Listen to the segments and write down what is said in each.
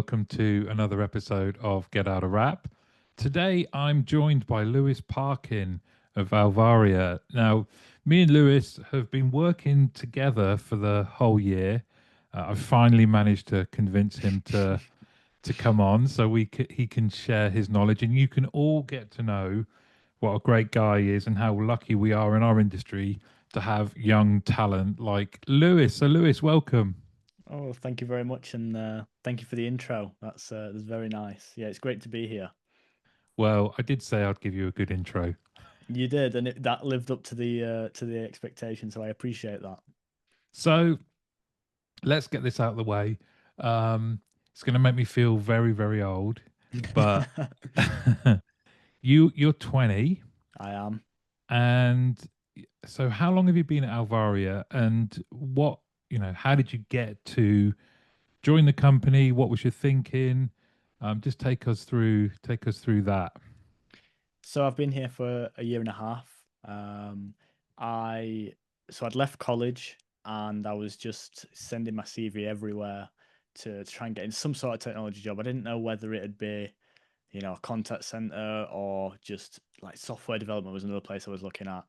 welcome to another episode of Get Out of Rap. Today I'm joined by Lewis Parkin of Alvaria. Now, me and Lewis have been working together for the whole year. I've finally managed to convince him to come on so he can share his knowledge, and you can all get to know what a great guy he is and how lucky we are in our industry to have young talent like Lewis. So, Lewis, welcome. Oh, thank you very much, and thank you for the intro. That's very nice. Yeah, it's great to be here. Well, I did say I'd give you a good intro. You did, and that lived up to the expectation, so I appreciate that. So let's get this out of the way. It's going to make me feel very, very old, but you're 20, I am. and so how long have you been at Alvaria, and how did you get to join the company? What was your thinking? Just take us through that. So I've been here for a year and a half. I I'd left college and I was just sending my CV everywhere to try and get in some sort of technology job. I didn't know whether it'd be, a contact center or just like software development was another place I was looking at.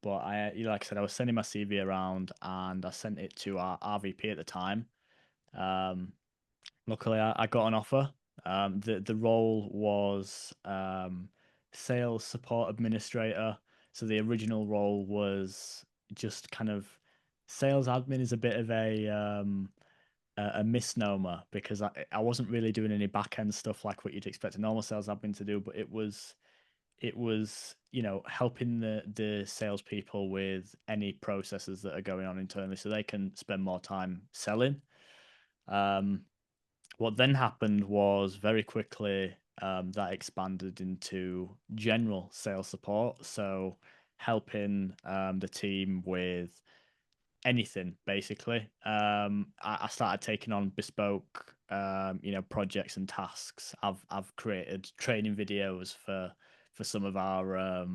But like I said, I was sending my CV around and I sent it to our RVP at the time. Um, Luckily, I got an offer. The role was sales support administrator. So the original role was just kind of sales admin is a bit of a misnomer because I wasn't really doing any back end stuff like what you'd expect a normal sales admin to do, but it was helping the salespeople with any processes that are going on internally so they can spend more time selling. Um, what then happened was very quickly that expanded into general sales support. So helping the team with anything basically. I started taking on bespoke, projects and tasks. I've created training videos for some of our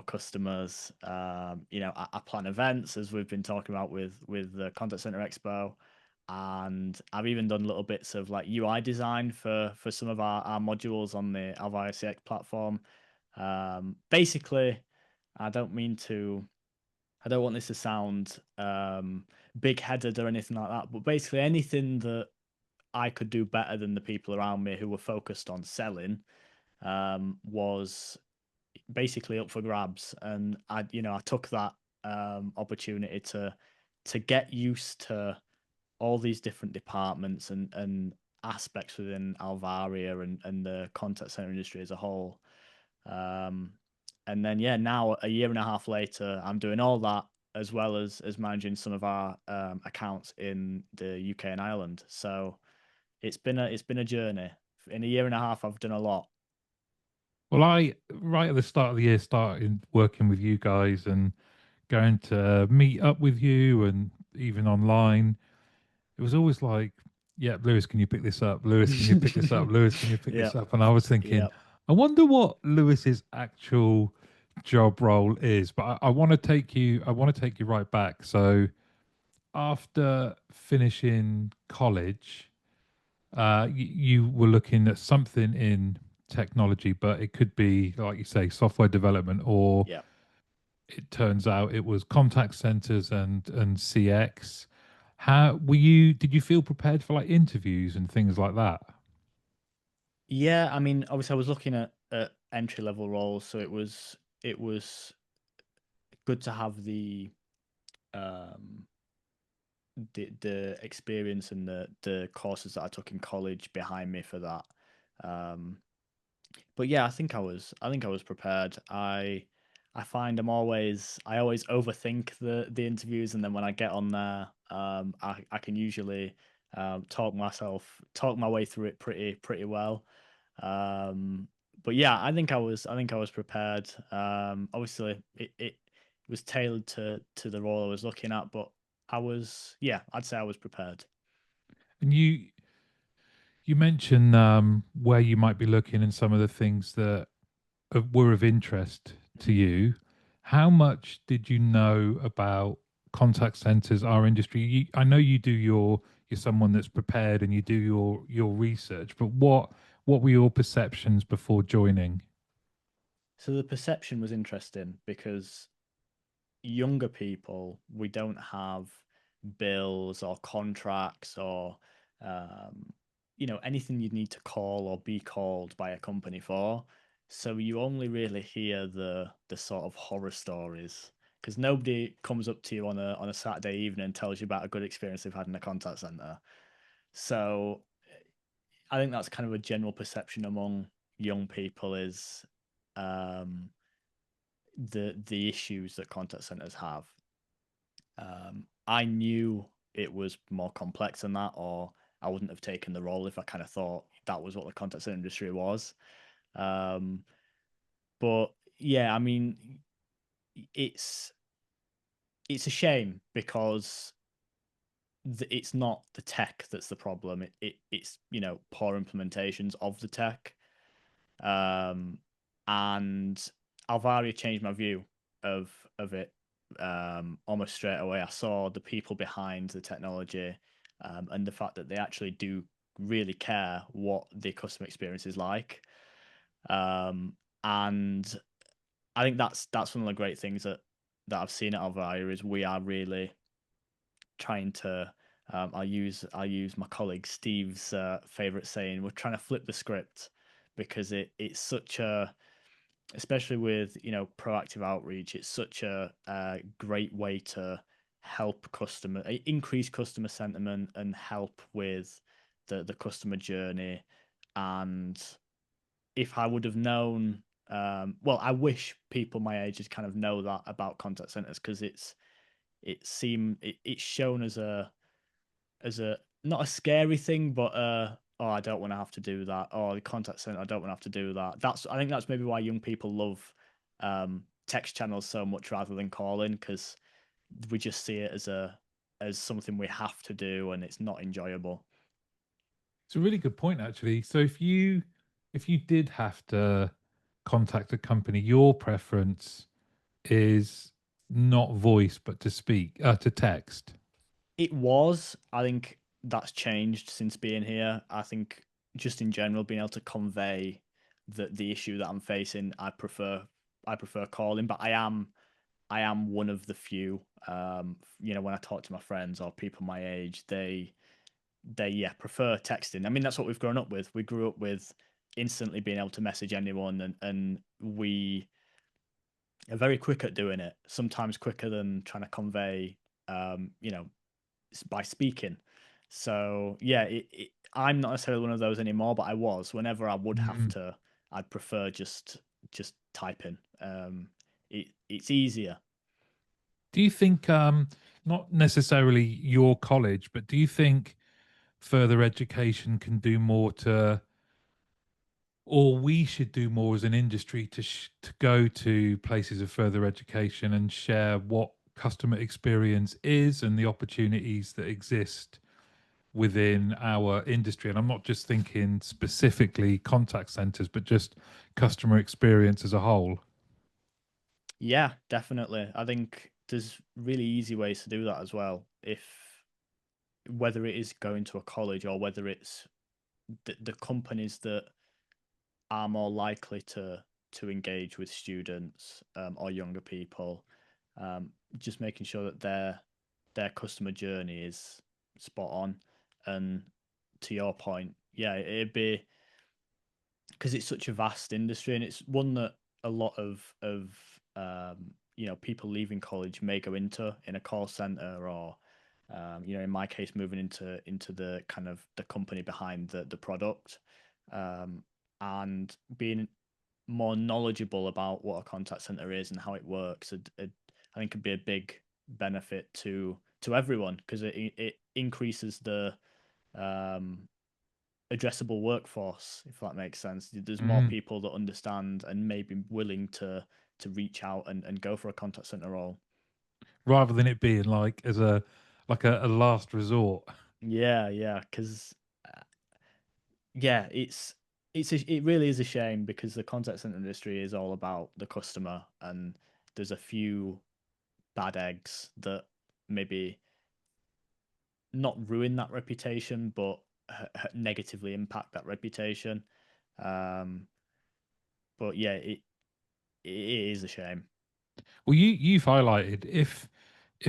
customers. I plan events as we've been talking about with the Contact Center Expo, and I've even done little bits of like UI design for some of our modules on the Alvaria CX platform. Basically, I don't mean to I don't want this to sound big headed or anything like that, but basically anything that I could do better than the people around me who were focused on selling was basically up for grabs. And I took that opportunity to get used to all these different departments and aspects within Alvaria and the contact center industry as a whole. Um, and then yeah, now a year and a half later, I'm doing all that as well as managing some of our accounts in the UK and Ireland. So it's been a journey. In a year and a half, I've done a lot. Well, I right at the start of the year started working with you guys and going to meet up with you and even online. It was always like, yeah, Lewis, can you pick this up? Lewis, can you pick this up? Lewis, can you pick Yeah, this up? And I was thinking, yeah. I wonder what Lewis's actual job role is. But I want to take you, I want to take you right back. So after finishing college, you were looking at something in technology, but it could be, like you say, software development, or Yeah. it turns out it was contact centers and CX. How were you? Did you feel prepared for like interviews and things like that? Yeah, I mean, obviously, I was looking at entry level roles, so it was good to have um, the experience and the courses that I took in college behind me for that. Um, but yeah, I think I was prepared. I find I always overthink the interviews, and then when I get on there, I can usually talk my way through it pretty well. Um, but yeah, I think I was prepared. Obviously, it was tailored to the role I was looking at, but I'd say I was prepared. And you mentioned where you might be looking and some of the things that were of interest to Mhm. you. How much did you know about contact centers, our industry? I know you do you're someone that's prepared and you do your research. But what were your perceptions before joining? So the perception was interesting because younger people, we don't have bills or contracts or anything you'd need to call or be called by a company for. So you only really hear the sort of horror stories because nobody comes up to you on a Saturday evening and tells you about a good experience they've had in a contact center. So I think that's kind of a general perception among young people is um, the issues that contact centers have. I knew it was more complex than that, or I wouldn't have taken the role if I kind of thought that was what the contact center industry was. Um, but yeah, I mean, it's it's a shame because it's not the tech that's the problem. It's poor implementations of the tech. Um, and Alvaria changed my view of it almost straight away. I saw the people behind the technology and the fact that they actually do really care what the customer experience is like. And I think that's one of the great things that I've seen at Alvaria is we are really trying to. I'll use my colleague Steve's favorite saying. We're trying to flip the script because it's such a especially with proactive outreach, it's such a great way to help increase customer sentiment and help with the customer journey. And if I would have known, well, I wish people my age just kind of know that about contact centers because it's shown as a not a scary thing, but oh, I don't want to have to do that. Oh, the contact center, I don't want to have to do that. I think that's maybe why young people love text channels so much rather than calling because we just see it as something we have to do and it's not enjoyable. It's a really good point, actually. So if you did have to contact a company, your preference is not voice, but to speak, to text. It was, I think that's changed since being here. I think just in general, being able to convey the issue that I'm facing, I prefer calling, but I am one of the few. When I talk to my friends or people my age, they yeah prefer texting. I mean, that's what we've grown up with. We grew up with instantly being able to message anyone, and we are very quick at doing it. Sometimes quicker than trying to convey, um, you know, by speaking. So yeah, I'm not necessarily one of those anymore, but I was. Whenever I would have Mm. to, I'd prefer just typing. It's easier. Do you think, not necessarily your college, but do you think further education can do more to, or we should do more as an industry to go to places of further education and share what customer experience is and the opportunities that exist within our industry? And I'm not just thinking specifically contact centers, but just customer experience as a whole. Yeah, definitely. I think there's really easy ways to do that as well. If whether it is going to a college or whether it's the companies that are more likely to engage with students or younger people, just making sure that their customer journey is spot on. And to your point, yeah, it'd be because it's such a vast industry and it's one that a lot of people leaving college may go into in a call center or in my case moving into the kind of the company behind the product um, and being more knowledgeable about what a contact center is and how it works I think could be a big benefit to everyone because it increases the um, addressable workforce, if that makes sense. There's more Mm. people that understand and may be willing to reach out and go for a contact center role. Rather than it being like as a last resort. Yeah, yeah, because yeah, it really is a shame because the contact center industry is all about the customer, and there's a few bad eggs that maybe not ruin that reputation, but negatively impact that reputation. Um, but yeah, it is a shame. Well, you've highlighted if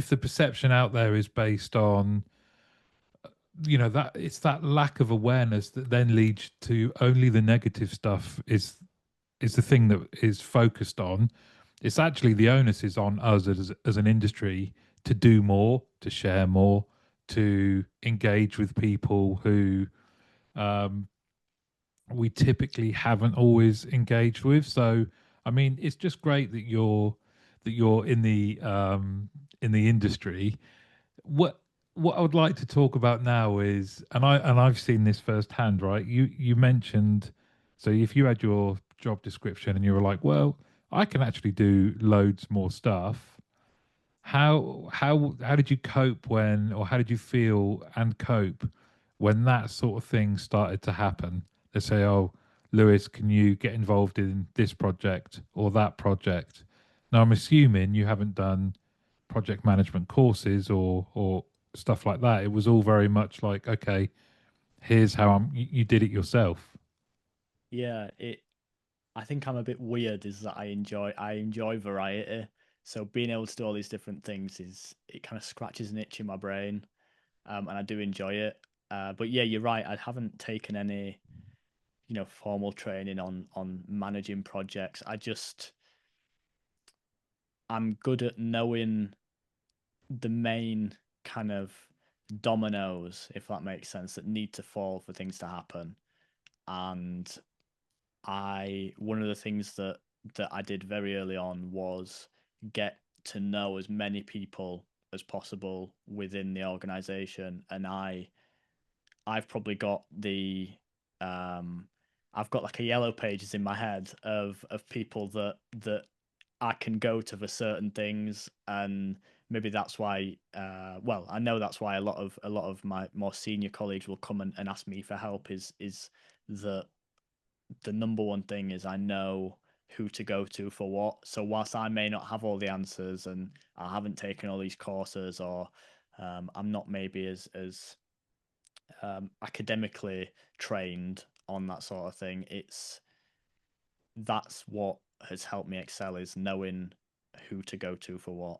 the perception out there is based on, that it's that lack of awareness that then leads to only the negative stuff is the thing that is focused on. It's actually the onus is on us as an industry to do more, to share more, to engage with people who um, we typically haven't always engaged with. So, I mean, it's just great that you're in the industry. What what I would like to talk about now is, and I've seen this firsthand, right? You mentioned, so if you had your job description and you were like, well, I can actually do loads more stuff. How did you cope when, or how did you feel and cope when that sort of thing started to happen? They say, "Oh, Lewis, can you get involved in this project or that project?" Now, I'm assuming you haven't done project management courses or stuff like that. It was all very much like, okay, here's how you did it yourself. Yeah, it. I think I'm a bit weird. Is that I enjoy variety. So being able to do all these different things is it kind of scratches an itch in my brain, and I do enjoy it. But yeah, you're right. I haven't taken any formal training on managing projects. I'm good at knowing the main kind of dominoes, if that makes sense, that need to fall for things to happen. And I one of the things that I did very early on was get to know as many people as possible within the organization. And I've probably got the um I've got like a yellow pages in my head of people that I can go to for certain things, and maybe that's why. Well, I know that's why a lot of my more senior colleagues will come and ask me for help. Is that the number one thing is I know who to go to for what. So whilst I may not have all the answers and I haven't taken all these courses, or I'm not maybe as academically trained on that sort of thing, that's what has helped me excel, is knowing who to go to for what.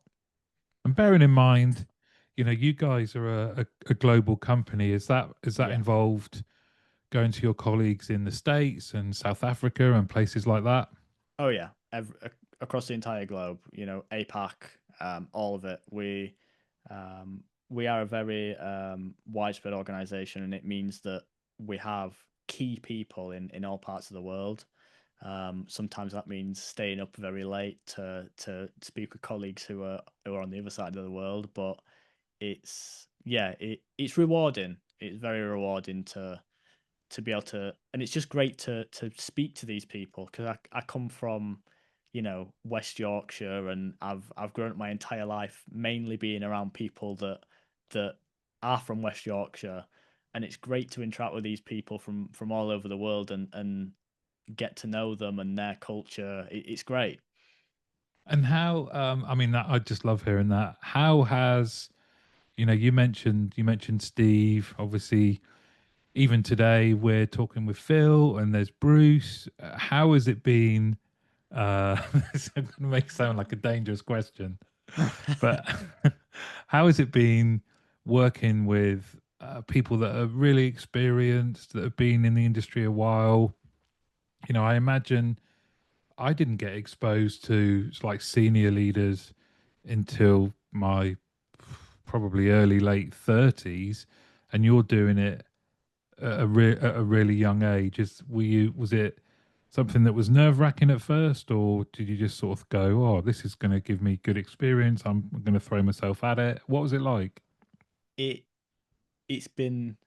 And bearing in mind, you guys are a global company. Is that Yeah. involved going to your colleagues in the States and South Africa and places like that? Oh yeah. Across the entire globe, APAC, all of it. We are a very widespread organization, and it means that we have key people in all parts of the world. Sometimes that means staying up very late to speak with colleagues who are on the other side of the world. But it's rewarding. It's very rewarding to be able to, and it's just great to speak to these people, because I come from West Yorkshire, and I've grown up my entire life mainly being around people that are from West Yorkshire, and it's great to interact with these people from all over the world, and get to know them and their culture. It's great. And how? I mean, I just love hearing that. How has you mentioned Steve. Obviously, even today we're talking with Phil, and there's Bruce. How has it been? It's going to make it sound like a dangerous question, but how has it been working with people that are really experienced, that have been in the industry a while? I imagine I didn't get exposed to like senior leaders until my probably early late 30s, and you're doing it at a really young age. Was it something that was nerve wracking at first, or did you just sort of go, "Oh, this is going to give me good experience. I'm going to throw myself at it." What was it like? it it's been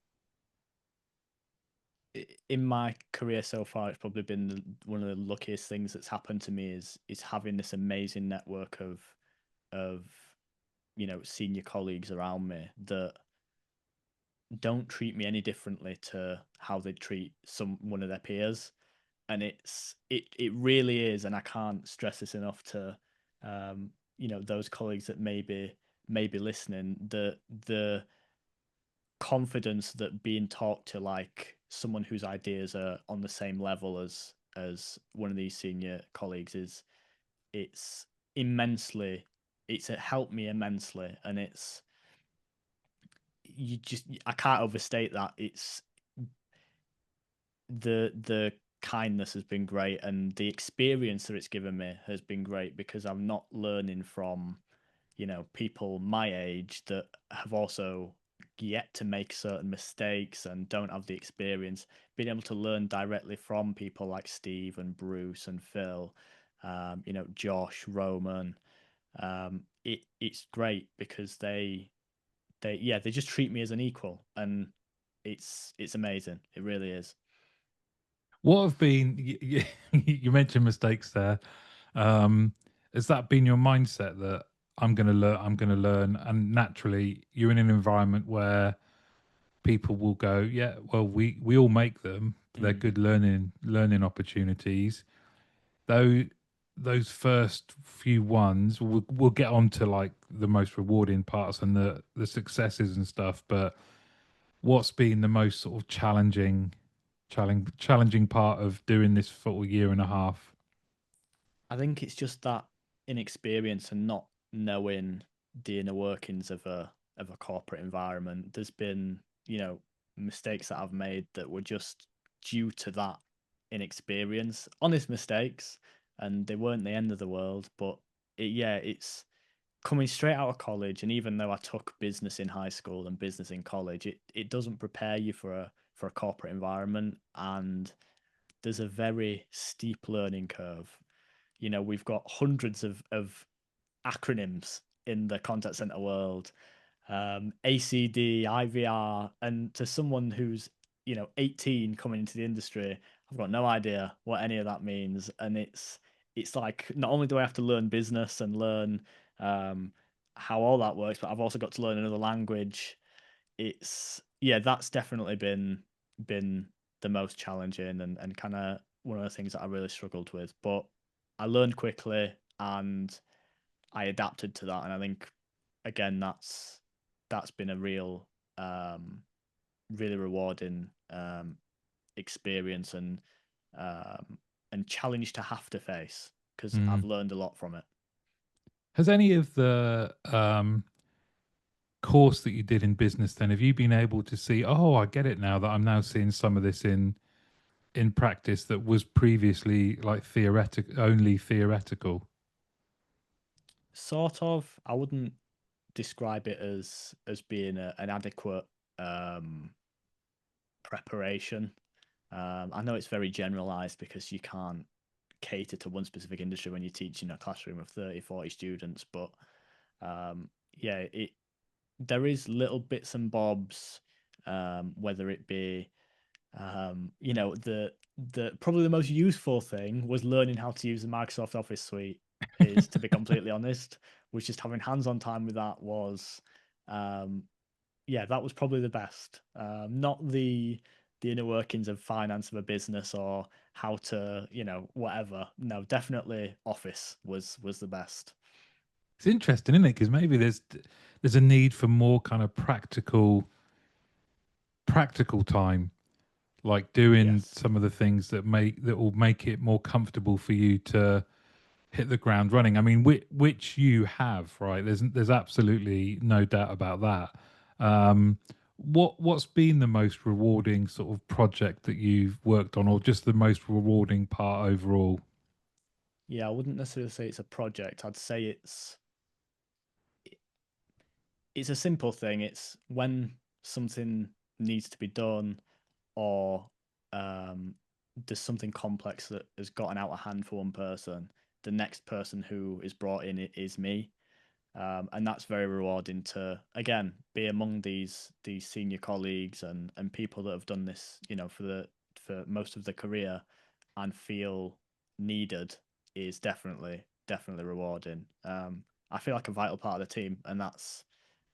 in my career so far, it's probably been one of the luckiest things that's happened to me, is having this amazing network of senior colleagues around me that don't treat me any differently to how they treat one of their peers. And it really is, and I can't stress this enough to those colleagues that maybe listening, the confidence that being talked to like someone whose ideas are on the same level as one of these senior colleagues is it's immensely it's helped me immensely, and it's you just I can't overstate that. It's the kindness has been great, and the experience that it's given me has been great because I'm not learning from people my age that have also yet to make certain mistakes and don't have the experience. Being able to learn directly from people like Steve and Bruce and Phil, Josh, Roman, it's great because they just treat me as an equal, and it's amazing. It really is. What have been you mentioned mistakes there? Um, has that been your mindset that I'm going to learn? I'm going to learn, and naturally, you're in an environment where people will go, yeah, well, we all make them. They're Mm. good learning opportunities. Though those first few ones, we'll get on to like the most rewarding parts and the successes and stuff. But what's been the most sort of challenging part of doing this for a year and a half? I think it's just that inexperience and not knowing the inner workings of a corporate environment. There's been, mistakes that I've made that were just due to that inexperience. Honest mistakes, and they weren't the end of the world, but it's coming straight out of college, and even though I took business in high school and business in college, it doesn't prepare you for a corporate environment, and there's a very steep learning curve. We've got hundreds of acronyms in the contact center world, ACD, IVR, and to someone who's 18 coming into the industry, I've got no idea what any of that means, and it's like not only do I have to learn business and learn um, how all that works, but I've also got to learn another language. That's definitely been the most challenging, and kind of one of the things that I really struggled with, but I learned quickly and I adapted to that, and I think again that's been a um really rewarding experience and challenge to have to face because I've Mm. learned a lot from it. Has any of the course that you did in business then have you been able to see, oh, I get it now that I'm now seeing some of this in practice that was previously like theoretical? Sort of, I wouldn't describe it as being an adequate um preparation. I know it's very generalized because you can't cater to one specific industry when you're teaching a classroom of 30, 40 students, but it there is little bits and bobs, whether it be the probably the most useful thing was learning how to use the Microsoft Office suite, is to be completely honest, was just having hands-on time with that was um that was probably the best. Not the inner workings of finance of a business or how to, whatever. No, definitely Office was the best. It's interesting, isn't it? Because maybe there's a need for more kind of practical time, like doing Yes. some of the things that will make it more comfortable for you to hit the ground running. I mean, which you have, right? There's absolutely no doubt about that. What's been the most rewarding sort of project that you've worked on, or just the most rewarding part overall? Yeah, I wouldn't necessarily say it's a project. I'd say it's a simple thing. It's when something needs to be done, or um, there's something complex that has gotten out of hand for one person. The next person who is brought in is me, and that's very rewarding to again be among these senior colleagues and people that have done this, for most of their career, and feel needed is definitely rewarding. I feel like a vital part of the team, and that's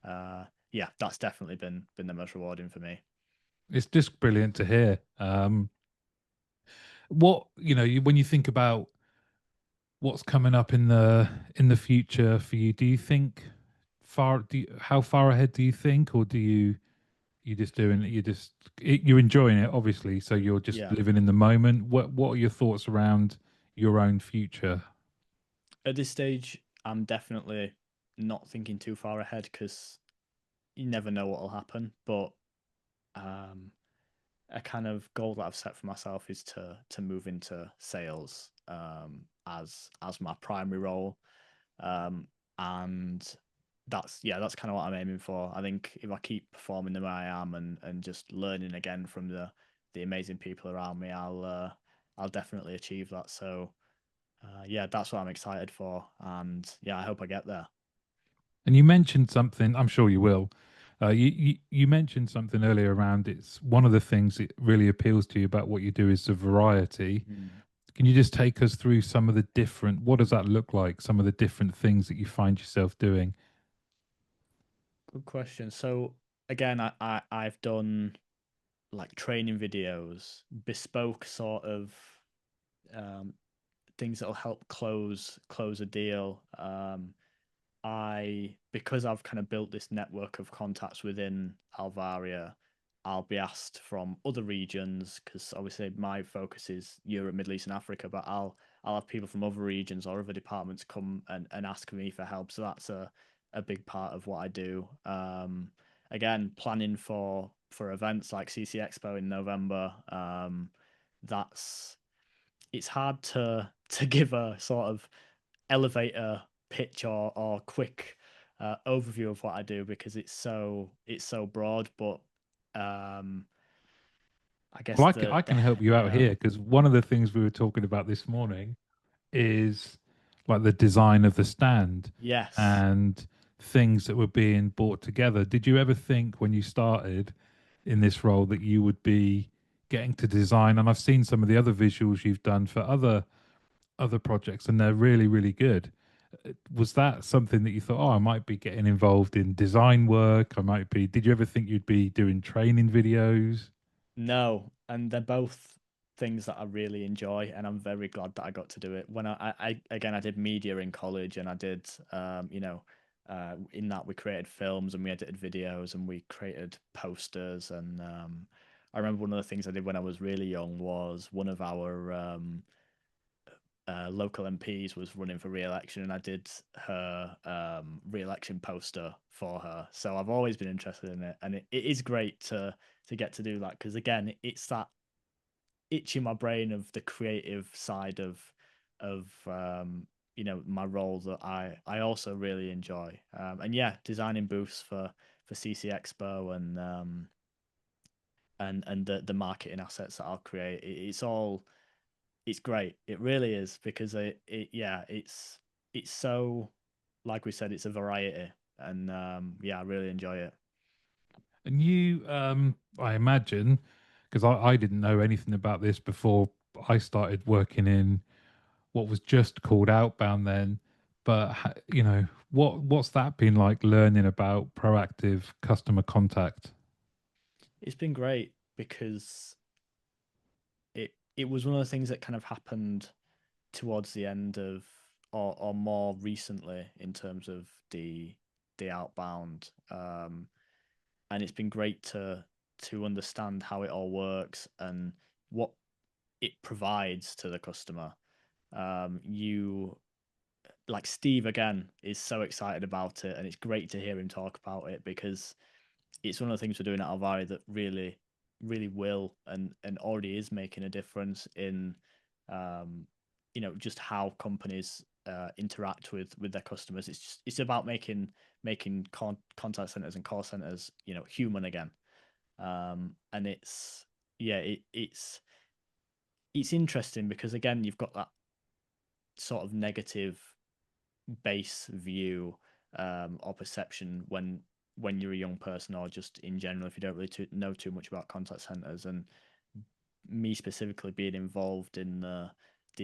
definitely been the most rewarding for me. It's just brilliant to hear. What when you think about what's coming up in the future for you, do you think how far ahead do you think, or do you You're just doing it. You're enjoying it, obviously. So you're just Yeah. living in the moment. What are your thoughts around your own future? At this stage, I'm definitely not thinking too far ahead because you never know what will happen. But um, a kind of goal that I've set for myself is to move into sales as my primary role, um, and that's kind of what I'm aiming for. I think if I keep performing the way I am and just learning again from the amazing people around me, I'll definitely achieve that. So yeah, that's what I'm excited for, and yeah, I hope I get there. And you mentioned something. I'm sure you will. You mentioned something earlier around it's one of the things that really appeals to you about what you do is the variety. Mm. Can you just take us through some of the different, what does that look like? Some of the different things that you find yourself doing. Good question. So again, I've done like training videos, bespoke sort of um, things that'll help close a deal. I because I've kind of built this network of contacts within Alvaria, I'll be asked from other regions because obviously my focus is Europe, Middle East, and Africa, but I'll have people from other regions or other departments come and ask me for help. So that's a big part of what I do. Again, planning for events like CC Expo in November. That's it's hard to give a sort of elevator pitch or quick overview of what I do because it's so broad. But um, I guess Well, the I can help you out yeah. here because one of the things we were talking about this morning is like the design of the stand Yes. and things that were being brought together. Did you ever think when you started in this role that you would be getting to design? And I've seen some of the other visuals you've done for other projects, and they're really, really good. Was that something that you thought, oh, I might be getting involved in design work? I might be. Did you ever think you'd be doing training videos? No, and they're both things that I really enjoy, and I'm very glad that I got to do it. When I again, I did media in college, and I did, in that we created films and we edited videos and we created posters. And I remember one of the things I did when I was really young was one of our local MPs was running for re-election, and I did her re-election poster for her. So I've always been interested in it, and it is great to get to do that because again, it's that itch in my brain of the creative side of my role that I also really enjoy. And yeah, designing booths for CC Expo and the marketing assets that I'll create. It's great. It really is because it yeah, it's so like we said, it's a variety, and yeah, I really enjoy it. And you, I imagine, because I didn't know anything about this before I started working in what was just called outbound then. But what's that been like learning about proactive customer contact? It's been great because it was one of the things that kind of happened towards the end of or more recently in terms of the outbound, and it's been great to understand how it all works and what it provides to the customer. You like Steve again is so excited about it, and it's great to hear him talk about it because it's one of the things we're doing at Alvari that really will and already is making a difference in just how companies interact with their customers. It's about making contact centers and call centers human again. And yeah it's interesting because again you've got that sort of negative base view or perception when you're a young person or just in general if you don't really know too much about contact centers. And me specifically being involved in the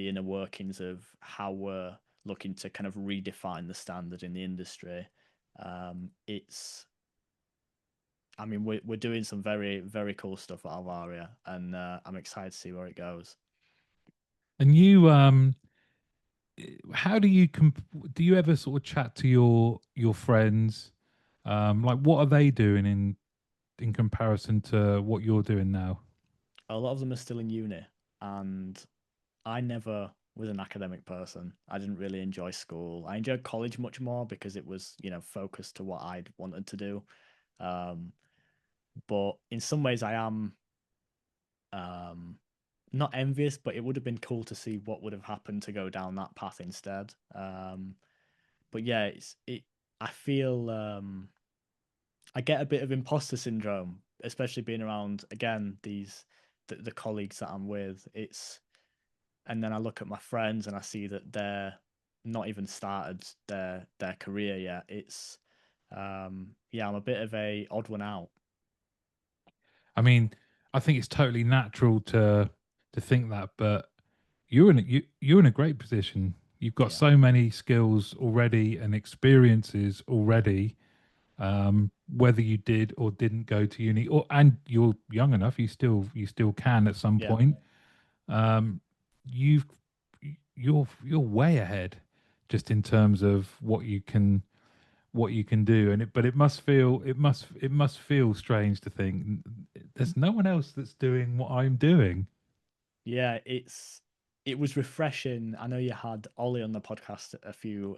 inner workings of how we're looking to kind of redefine the standard in the industry. It's I mean we're doing some very very cool stuff at Alvaria, and I'm excited to see where it goes. And you, how do you do you ever sort of chat to your friends? Like, what are they doing in? in comparison to what you're doing now? A lot of them are still in uni, and I never was an academic person. I didn't really enjoy school. I enjoyed college much more because it was, focused to what I'd wanted to do. Um, but in some ways, I am um, not envious, but it would have been cool to see what would have happened to go down that path instead. But yeah, I feel I get a bit of imposter syndrome, especially being around again the colleagues that I'm with. And then I look at my friends and I see that they're not even started their career yet. Yeah, I'm a bit of a odd one out. I mean, I think it's totally natural to think that, but you're in a great position. You've got Yeah, so many skills already and experiences already. Whether you did or didn't go to uni, or and you're young enough, you still can at some yeah, point. Um, you've you're way ahead, just in terms of what you can do, but it must feel strange to think there's no one else that's doing what I'm doing. yeah. It was refreshing. I know you had Ollie on the podcast a few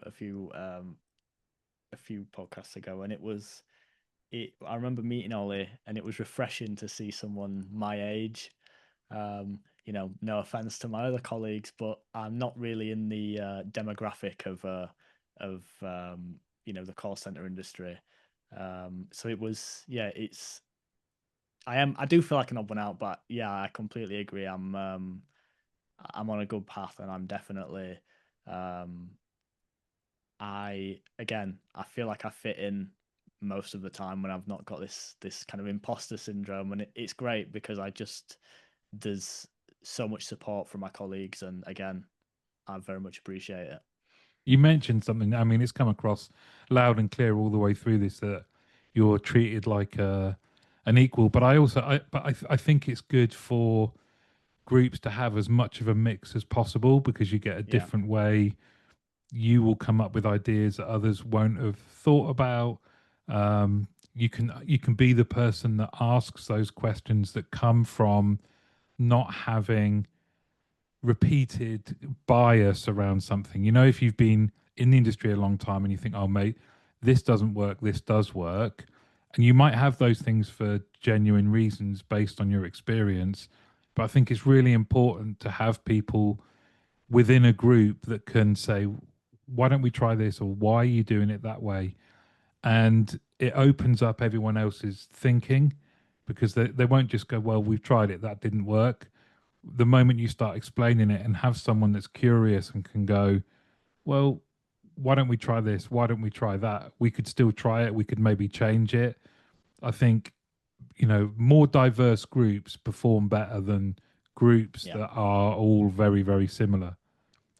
podcasts ago, and it. I remember meeting Ollie, and it was refreshing to see someone my age. No offense to my other colleagues, but I'm not really in the demographic of the call center industry. So it was, yeah, I do feel like an odd one out, but yeah, I completely agree. I'm on a good path, and I'm definitely, um, I feel like I fit in most of the time when I've not got this kind of imposter syndrome, and it's great because there's so much support from my colleagues, and again, I very much appreciate it. You mentioned something. I mean, it's come across loud and clear all the way through this that you're treated like an equal. But I think it's good for groups to have as much of a mix as possible because you get a Yeah, different way. You will come up with ideas that others won't have thought about. You can be the person that asks those questions that come from not having repeated bias around something. If you've been in the industry a long time and you think, oh, mate, this doesn't work, this does work. And you might have those things for genuine reasons based on your experience. But I think it's really important to have people within a group that can say, why don't we try this? Or why are you doing it that way? And it opens up everyone else's thinking because they won't just go, well, we've tried it, that didn't work. The moment you start explaining it and have someone that's curious and can go, well, why don't we try this? Why don't we try that? We could still try it. We could maybe change it. I think, more diverse groups perform better than groups yeah, that are all very, very similar.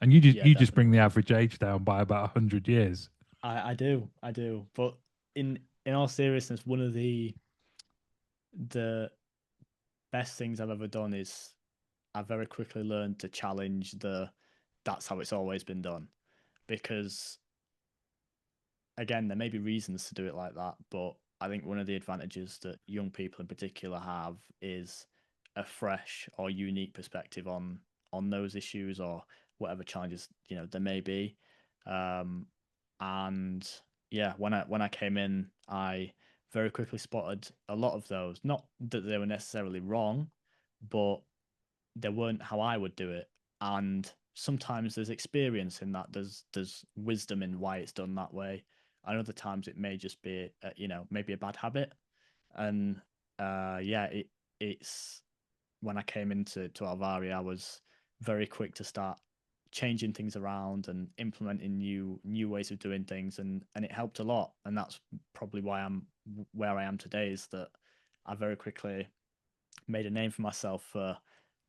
And you just yeah, you just bring the definitely. average age down by about 100 years. I do. But in all seriousness, one of the best things I've ever done is I very quickly learned to challenge the that's how it's always been done. Because again, there may be reasons to do it like that, but I think one of the advantages that young people in particular have is a fresh or unique perspective on those issues or whatever challenges there may be. Um, and yeah, when I came in, I very quickly spotted a lot of those. Not that they were necessarily wrong, but they weren't how I would do it. And sometimes there's experience in that. There's wisdom in why it's done that way. And other times it may just be maybe a bad habit. And yeah, it's when I came into Alvaria, I was very quick to start changing things around and implementing new ways of doing things, and it helped a lot. And that's probably why I'm where I am today. Is that I very quickly made a name for myself for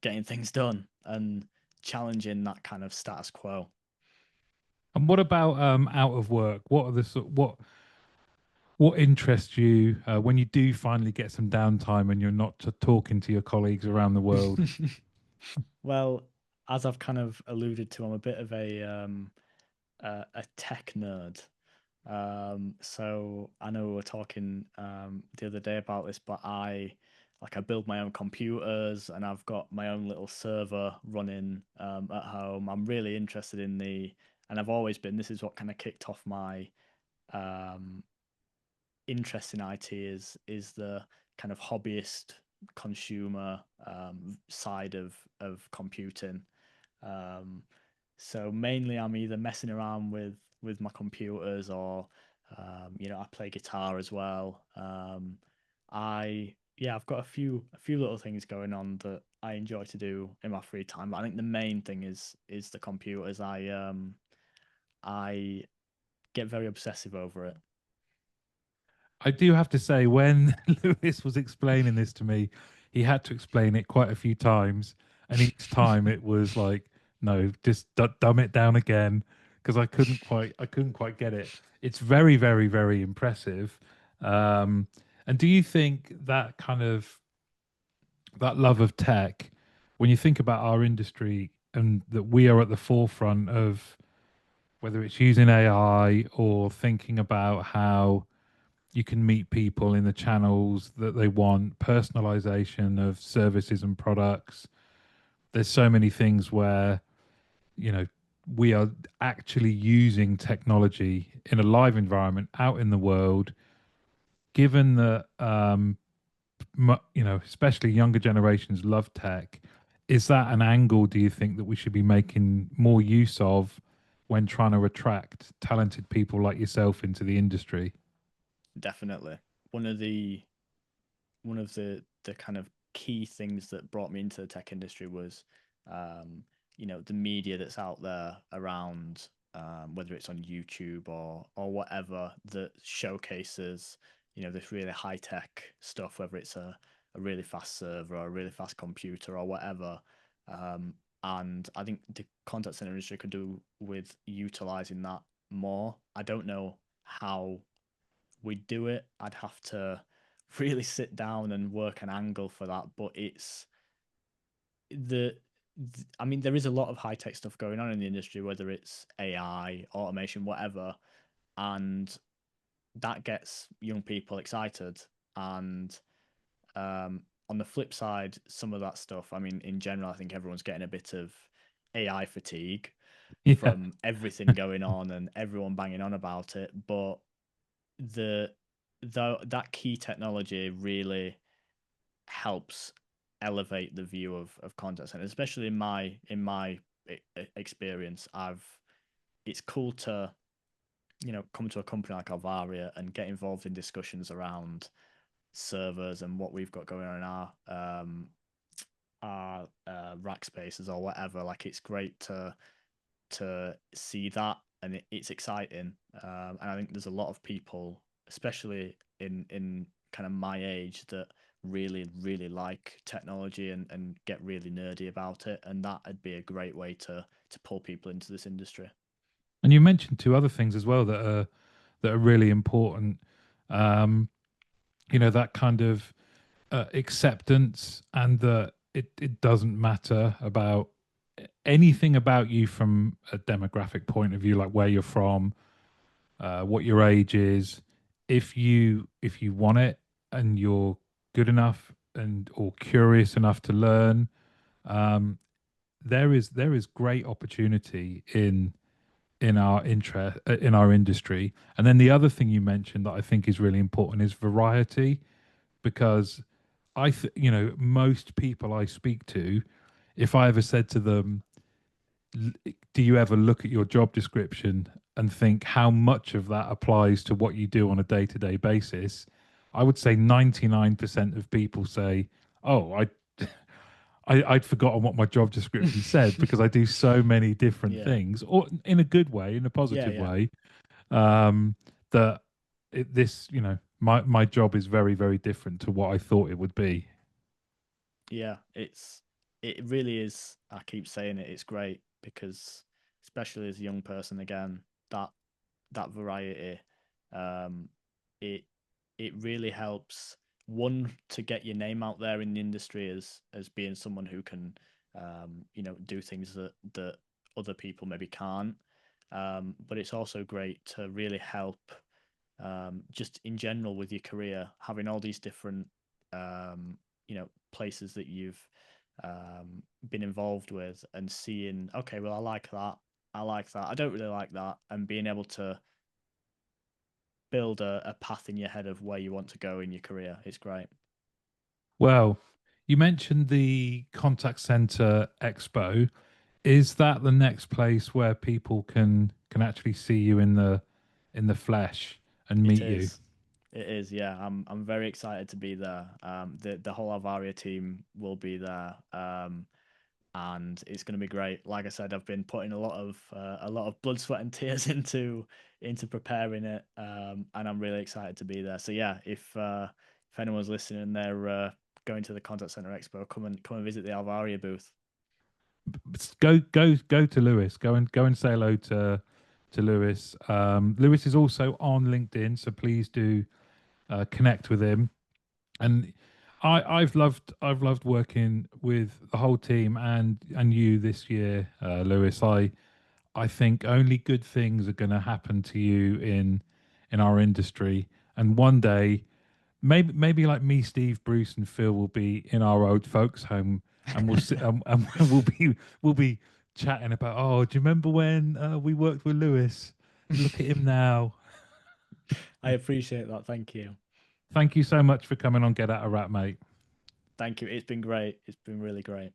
getting things done and challenging that kind of status quo. And what about out of work? What are the what interests you when you do finally get some downtime and you're not talking to your colleagues around the world? Well, as I've kind of alluded to, I'm a bit of a tech nerd. So I know we were talking the other day about this, but I build my own computers and I've got my own little server running at home. I'm really interested in and I've always been. This is what kind of kicked off my um, interest in IT is the kind of hobbyist consumer side of computing. Um, so mainly, I'm either messing around with my computers or I play guitar as well. I've got a few little things going on that I enjoy to do in my free time. But I think the main thing is the computers. I get very obsessive over it. I do have to say, when Lewis was explaining this to me, he had to explain it quite a few times, and each time it was like, "No, just dumb it down again," because I couldn't quite get it. It's very, very, very impressive. Um, and do you think that kind of that love of tech, when you think about our industry and that we are at the forefront of whether it's using AI or thinking about how you can meet people in the channels that they want, personalization of services and products. There's so many things where, you know, we are actually using technology in a live environment out in the world, given that, especially younger generations love tech. Is that an angle, do you think, that we should be making more use of when trying to attract talented people like yourself into the industry? Definitely. One of the one of the kind of key things that brought me into the tech industry was the media that's out there around, whether it's on YouTube or whatever, that showcases this really high tech stuff, whether it's a really fast server or a really fast computer or whatever. um, and I think the contact center industry could do with utilizing that more. I don't know how we do it. I'd have to really sit down and work an angle for that. But it's the, I mean, there is a lot of high tech stuff going on in the industry, whether it's AI, automation, whatever, and that gets young people excited. And on the flip side, some of that stuff, I mean, in general, I think everyone's getting a bit of AI fatigue Yeah. from everything going on and everyone banging on about it. But the though that key technology really helps elevate the view of contact centers, especially in my experience. It's cool to come to a company like Alvaria and get involved in discussions around servers and what we've got going on in our rack spaces or whatever. Like, it's great to see that, and it's exciting. And I think there's a lot of people, especially in kind of my age, that really like technology and get really nerdy about it, and that would be a great way to pull people into this industry. And you mentioned two other things as well that are really important. Um, that kind of acceptance, and that it doesn't matter about anything about you from a demographic point of view, like where you're from, what your age is. If you want it and you're good enough and or curious enough to learn, um, there is great opportunity in our interest in our industry. And then the other thing you mentioned that I think is really important is variety, because most people I speak to, if I ever said to them, do you ever look at your job description and think how much of that applies to what you do on a day-to-day basis, I would say 99% of people say, oh, I'd forgotten what my job description said, because I do so many different Yeah, things, or in a good way, in a yeah, positive yeah, way, that my job is very, very different to what I thought it would be. yeah. It really is. I keep saying it. It's great because, especially as a young person, again, that that variety, um, it it really helps, one, to get your name out there in the industry as being someone who can do things that other people maybe can't, But it's also great to really help, just in general with your career, having all these different, places that you've been involved with, and seeing, okay, well, I like that, I like that, I don't really like that, and being able to build a path in your head of where you want to go in your career. It's great. Well, you mentioned the contact center expo. Is that the next place where people can actually see you in the flesh and It meet you? is. It is, yeah. I'm very excited to be there. The whole Alvaria team will be there, and it's going to be great. Like I said, I've been putting a lot of blood, sweat, and tears into preparing it, and I'm really excited to be there. So yeah, if anyone's listening and they're going to the Contact Center Expo, come and visit the Alvaria booth. Go to Lewis. Go and say hello to Lewis. Lewis is also on LinkedIn, so please do connect with him. And I've loved working with the whole team and you this year, Lewis. I think only good things are going to happen to you in our industry, and one day maybe like me, Steve, Bruce, and Phil will be in our old folks' home, and we'll sit and we'll be chatting about. Oh, do you remember when we worked with Lewis? Look at him now. I appreciate that. Thank you. Thank you so much for coming on Get Out of Rap, mate. Thank you. It's been great. It's been really great.